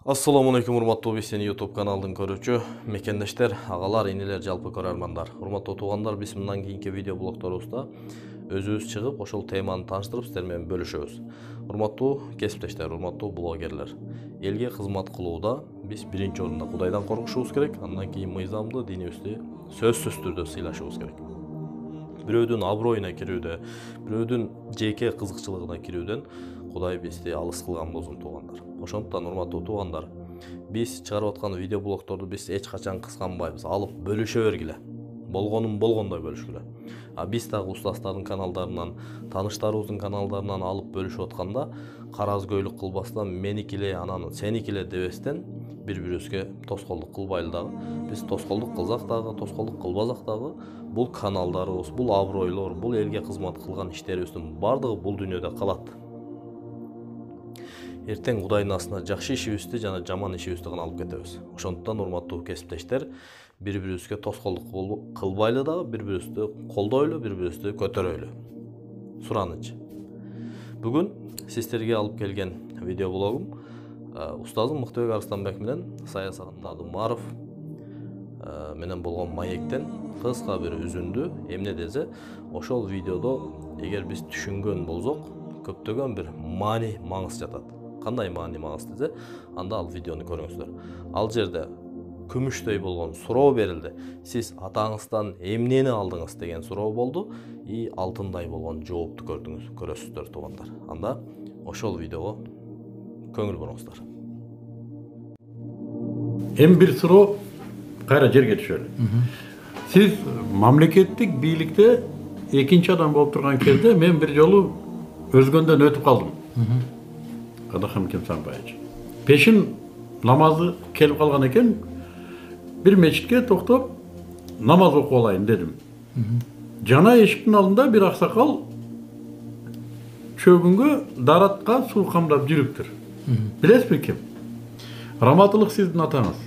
Assalamu алейкум, урматтуу биздин YouTube каналдын көрүүчү мекендештер, агалар, инелер, жалпы көрөрмандар. Урматтуу туугандар, биз мындан кийинки видео блогторубузда өзүбүз чыгып, ошол теманы тааныштырып, сиздер менен бөлүшөбүз. Урматтуу кесиптештер, урматтуу блогерлер. Элге кызмат кылууда биз биринчи орунда Кудайдан коркушубуз керек, андан кийин мыйзамды, динибизди сөзсүз түрдө сыйлашыбыз керек. Бирөөдүн аброюна кирүүдө, бирөөдүн жеке кызыкчылыгына кирүүдөн Кудай бизди алыс кылган болсун туугандар. Ошондуктан урматтуу туугандар, биз чыгарып аткан видео блогторду биз эч качан кысканбайбыз, алып бөлүшө бергиле. Болгонун болгондой бөлүшкүлө. Биз дагы устаздардын каналдарынан, тааныштарыбыздын каналдарынан алып бөлүшүп атканда, караз көйлүк кылбастан, меникиле, анан сеникиле дебестен бири-бирибизге тоскоолдук кылбайлы дагы. Биз тоскоолдук кылсак дагы, тоскоолдук кылбасак дагы, бул каналдарыбыз, бул абройлор, бул элге кызмат кылган иштерибиздин бардыгы бул дүйнөдө калат. Эртең Кудайдын астына жакшы ишибизди жана жаман ишибизди гана алып кетебиз. Ошондуктан урматтуу кесиптештер, бири-бирибизге тоскоолдук кылбайлы дагы, бири-бирибизди колдойлу, бири-бирибизди көтөрөйлү. Сураныч. Бүгүн сиздерге алып келген видео блогум устазым Мыктыбек Арыстанбек менен Саясат Надумаров менен болгон маектен кыска бир үзүндү. Эмне десе, ошол видеодо эгер биз түшүнгөн болсок, көптөгөн бир маани маңыз жатат. Кандай маани маңыз десе, анда ал видеону көрүңүздөр. Ал жерде күмүштөй болгон суроо берилди. Сиз атаңыздан эмнени алдыңыз деген суроо болду. И алтындай болгон жоопту көрөсүздөр туугандар. Анда ошол видеого көңүл буруңуздар. Эми бир суроо кайра жерге түшөлү. Сиз мамлекеттик бийликте экинчи адам болуп турган кезде мен бир жолу өзгөндөн өтүп калдым. Кадахам Кемсанбаевич. Пешин намазы келип калган экен, бир мечитке токтоп намаз окуп алайын дедим. Жана эшиктин алдында бир аксакал чөгүнгө даратка суу камдап жүрүптүр. Билесизби ким? Раматылык сиздин атаңыз.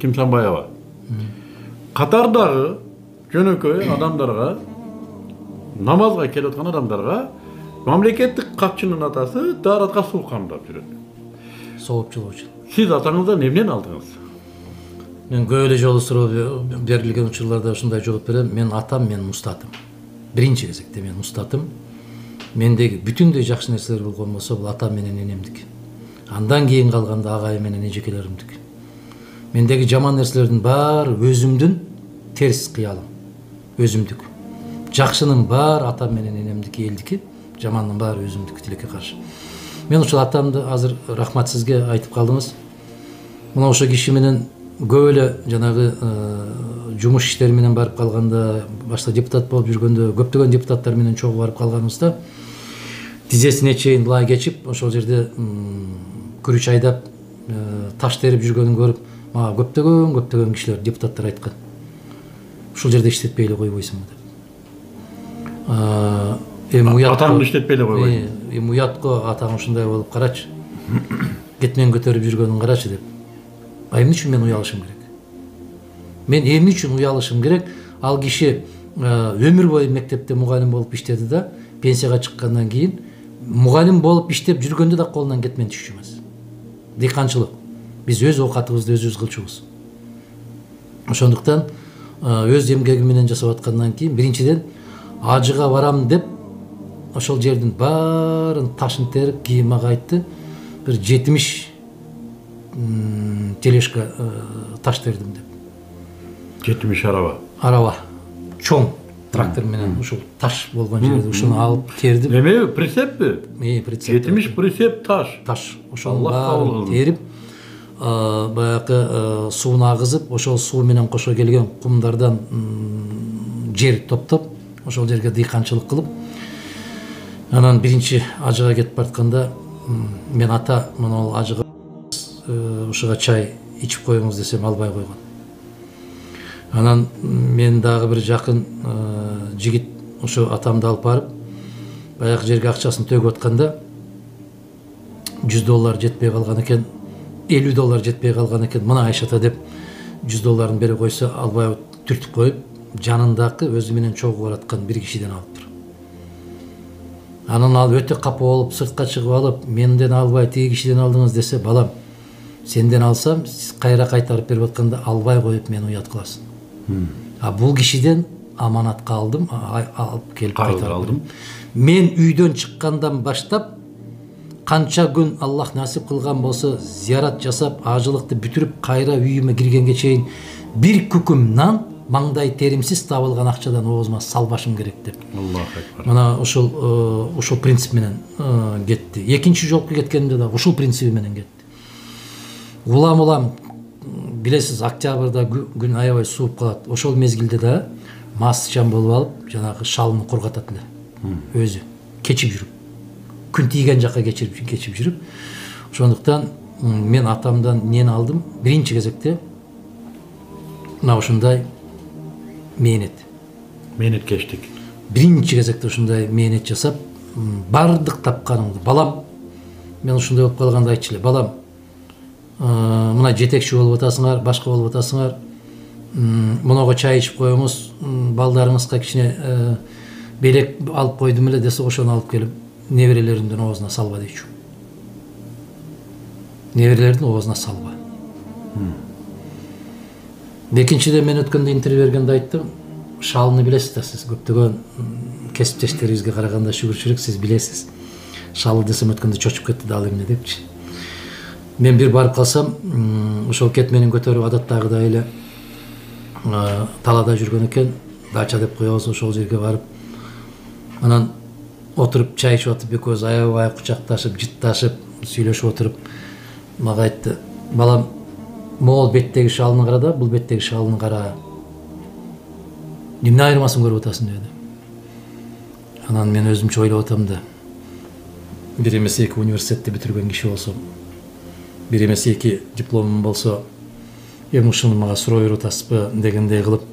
Кемсанбаева. Катардагы жөнөкөй адамдарга, намазга келип аткан адамдарга мамлекеттик катчынын атасы даратка суу камдап жүрөт. Соопчулуучу. Сиз атаңыздан эмнени алдыңыз? Мен көп эле жолу суроо берилген учурларда ушундай жооп берем. Мен атам, мен устатым. Биринчи кезекте мен устатым. Мендеги бүтүндөй жакшы нерселер болгон болсо, бул атам менен энемдик. Андан кийин калганда агайым менен эжекелеримдик. Мендеги жаман нерселердин баары өзүмдүн терс кыялым. Өзүмдүк. Жакшынын баары атам менен энемдики, элдики, жамандын баары өзүмдүк, тилекке каршы. Мен ушул атамды азыр рахмат сизге айтып калдыңыз. Мына ошо киши менен көп эле жанагы жумуш иштери менен барып калганда, башта депутат болуп жүргөндө, көптөгөн депутаттар менен чогуу барып калганыбызда тизесине чейин лай кечип, ошол жерде күрүч айдап, таш терип жүргөнүн көрүп, мага көптөгөн кишилер, депутаттар айткан. Ушул жерде иштетпей эле койбойсуңбу деп. Атаңды иштетпей эле койбойсуң. Эми уятко атаң ушундай болуп карачы. Кетмен көтөрүп жүргөнүн карачы деп. Эмне үчүн мен уялышым керек? Мен эмне үчүн уялышым керек? Ал киши өмүр бою мектепте мугалим болуп иштеди да, пенсияга чыккандан кийин мугалим болуп иштеп жүргөндө да колунан кетмен түшчү эмес. Дыйканчылык. Биз өз оокатыбызды өзүбүз кылчубуз. Ошондуктан өз эмгеги менен жасап аткандан кийин биринчиден ажыга барам деп ошол жердин баарын ташын терип кийимага айтты. Бир 70 тележка таш тердим деп. 70 араба. Араба. Чоң трактор менен ушул таш болгон жерде ушуну алып тердим. Эме прицеппи? Прицеп. 70 прицеп таш. Таш. Ошол баарын терип, баягы сууну агызып, ошол суу менен кошо келген кумдардан жер топтоп, ошол жерге дыйканчылык кылып, анан биринчи ажыга кетип баратканда мен ата монол ажыга ушуга чай ичип коюңуз десем албай койгон. Анан мен дагы бир жакын жигит ошо атамды алып барып, баягы жерге акчасын төгүп атканда $100 жетпей калган экен, $50 жетпей калган экен. Мына Айшата деп $100 бере койсо, албай түртүп коюп, жанындагы өзү менен чогуу бараткан бир кишиден алыптыр. Анан ал өтө капа болуп, сыртка чыгып алып, менден албай тиги кишиден алдыңыз десе, балам, сенден алсам сиз кайра кайтарып берип атканда албай коюп мени уят кыласың. А бул кишиден аманатка алдым, алып келип кайтарып алдым. Мен үйдөн чыккандан баштап канча күн Аллах насип кылган болсо зиярат жасап, ажылыкты бүтүрүп кайра үйүмө киргенге чейин бир күкүм нан маңдай теримсиз табылган акчадан оозума салбашым керек деп. Аллах акбар. Мына ошол принцип менен кетти. Экинчи жолку кеткенимде да ушул принцип менен кетти. Улам билесиз, октябрда күн аябай сууп калат. Ошол мезгилде да мастчан болуп алып, жанагы шалын кургатат эле. Өзү кечип жүрүп, күн тийген жакка кечип жүрүп. Ошондуктан мен атамдан нени алдым? Биринчи кезекте мына ушундай Мээнеткечтик. Биринчи кезекте ушундай мээнет жасап, бардык тапканымды, балам, мен ушундай болуп калганда айтчу эле, балам, мына жетекчи болуп атасыңар, башка болуп атасыңар, мунага чай ичип коюңуз, балдарыңызга кичине белек алып койдум эле десе, ошону алып келип неберелеримдин оозуна салба дейчү. Неберелердин оозуна салба. Экинчиден мен өткөндө интервью бергенде айттым, шалыны билесиз да сиз, көптөгөн кесиптештерибизге караганда шүгүрчүлүк сиз билесиз. Шалы десем өткөндө чочуп кетти да ал эмне депчи. Мен бир барып калсам, ошол кетменин көтөрүп адаттагыдай эле талаада жүргөн экен, дача деп коебуз, ошол жерге барып, анан отуруп чай ичип атып экөөбүз аябай кучакташып, жытташып, сүйлөшүп отуруп, мага айтты, балам, могул беттеги шалыны кара да, бул беттеги шалыны кара. Эмне айырмасын көрүп атасың деди. Анан мен өзүмчө ойлоп атам да, бир эмес эки университетти бүтүргөн киши болсом, бир эмес эки дипломум болсо, эми ушуну мага суроо берип атасызбы дегендей кылып,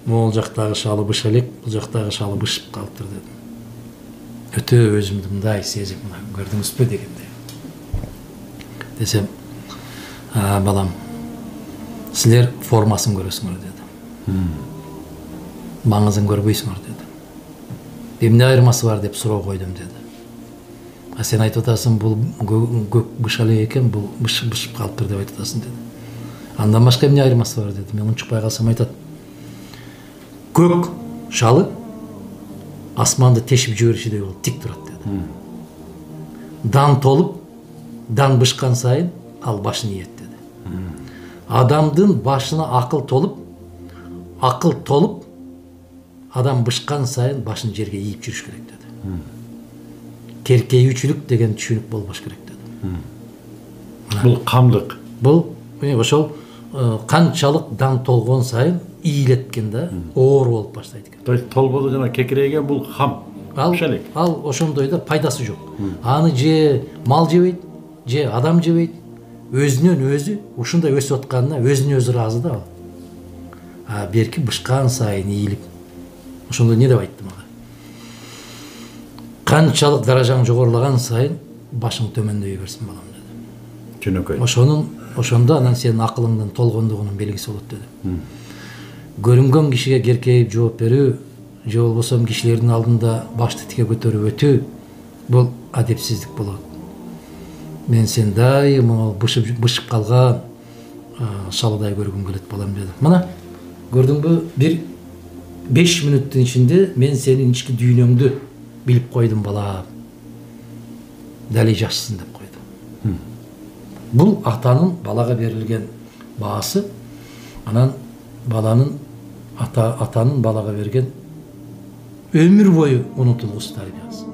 могул жактагы шалы быша элек, бул жактагы шалы бышып калыптыр дедим. Өтө өзүмдү мындай сезип, мына көрдүңүзбү дегендей. Десем, балам, силер формасын көрөсүңөр деди. Маңызын көрбөйсүңөр деди. Эмне айырмасы бар деп суроо койдум деди. А сен айтып атасың, бул көк быша элек экен, бул бышып калыптыр деп айтып атасың деди. Андан башка эмне айырмасы бар деди. Мен унчукпай калсам айтат. Көк шалы асманды тешип жиберишидей болуп тик турат деди. Дан толуп, дан бышкан сайын ал башын ийет деди. Адамдын башына акыл толуп, адам бышкан сайын башын жерге ийип жүрүш керек деди. Керкейүүчүлүк деген түшүнүк болбош керек деди. Бул камдык. Бул ошол канчалык дан толгон сайын ийилеткен да, оор болуп баштайт экен. То есть толбоду жана кекирейген бул хам. Ал ошондой да пайдасы жок. Аны же мал жебейт, же адам жебейт. Өзүнөн өзү ушундай өсүп атканына өзүнө өзү ыраазы да ал. А берки бышкан сайын ийилип. Ошондо не деп айтты мага? Канчалык даражаң жогорулаган сайын башың төмөндөй берсин балам деди. Жөнөкөй. Ошондо анан сенин акылыңдын толгондугунун белгиси болот деди. Көрүнгөн кишиге керкейип жооп берүү, же болбосо кишилердин алдында башты тике көтөрүп өтүү, бул адепсиздик болот. Мен сен дайыма бышып калган шалыдай көргүм келет балам деди. Мына көрдүңбү, бир 5 мүнөттүн ичинде мен сенин ички дүйнөңдү билип койдум балам. Дали жакшысың деп койдум. Бул атанын балага берилген баасы, анан баланын атанын балага берген өмүр бою унутулгус тарбиясы.